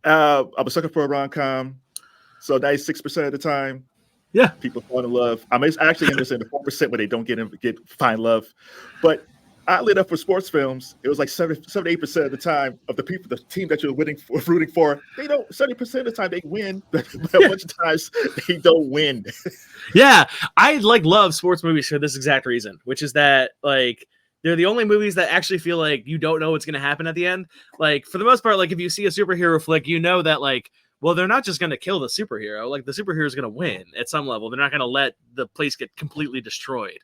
I'm a sucker for a rom-com. So 96% of the time, Yeah. people fall in love. I'm actually interested in the 4% where they don't find love. But oddly enough, for sports films, it was like 78% of the time of the team that you're rooting for, they don't. 70% of the time they win, but a bunch of times they don't win. Yeah, I love sports movies for this exact reason, which is that like they're the only movies that actually feel like you don't know what's going to happen at the end. Like for the most part, like if you see a superhero flick, you know that like, well, they're not just going to kill the superhero. Like the superhero is going to win at some level. They're not going to let the place get completely destroyed.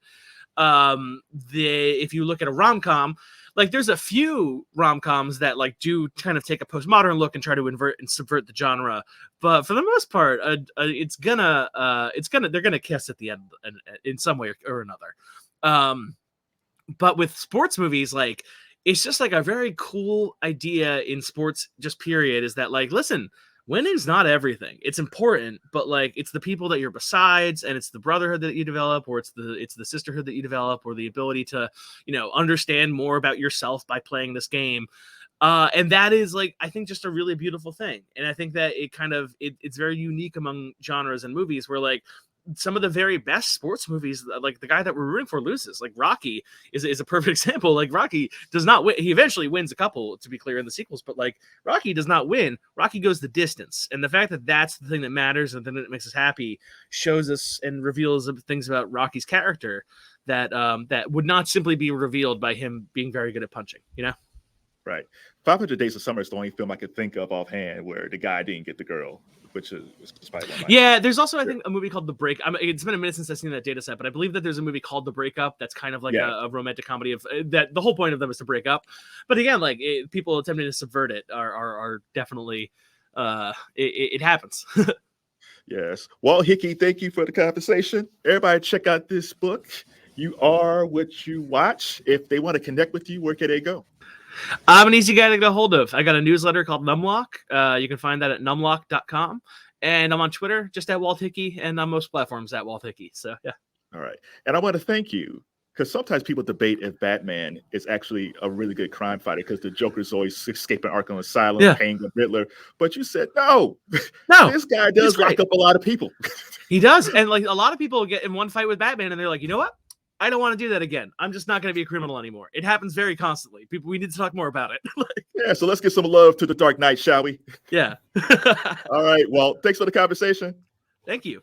If you look at a rom-com, like there's a few rom-coms that like do kind of take a postmodern look and try to invert and subvert the genre, but for the most part, they're gonna kiss at the end in some way or another. But with sports movies, like it's just like a very cool idea in sports, just period, is that like, listen, winning's not everything. It's important, but like it's the people that you're besides, and it's the brotherhood that you develop, or it's the sisterhood that you develop, or the ability to, understand more about yourself by playing this game. And that is like, I think, just a really beautiful thing. And I think that it's very unique among genres and movies where like some of the very best sports movies, like the guy that we're rooting for loses. Like Rocky is a perfect example. Like Rocky does not win. He eventually wins a couple, to be clear, in the sequels, but like Rocky does not win. Rocky goes the distance. And the fact that that's the thing that matters and then it makes us happy shows us and reveals things about Rocky's character that that would not simply be revealed by him being very good at punching, Right. 500 Days of Summer is the only film I could think of offhand where the guy didn't get the girl, which is probably one of my Yeah, there's also, I think, a movie called The Break. It's been a minute since I've seen that data set, but I believe that there's a movie called The Breakup that's kind of like a romantic comedy of that. The whole point of them is to break up. But again, like people attempting to subvert it are definitely, it happens. Yes. Walt, Hickey, thank you for the conversation. Everybody check out this book. You Are What You Watch. If they want to connect with you, where can they go? I'm an easy guy to get a hold of. I got a newsletter called Numlock. You can find that at numlock.com. And I'm on Twitter, just at Walt Hickey, and on most platforms at Walt Hickey. So, yeah. All right. And I want to thank you, because sometimes people debate if Batman is actually a really good crime fighter because the Joker's always escaping Arkham Asylum, paying the Riddler. But you said, no, this guy does lock up a lot of people. He does. And like a lot of people get in one fight with Batman, and they're like, you know what? I don't want to do that again. I'm just not going to be a criminal anymore. It happens very constantly. We need to talk more about it. Yeah, so let's give some love to the Dark Knight, shall we? Yeah. All right. Well, thanks for the conversation. Thank you.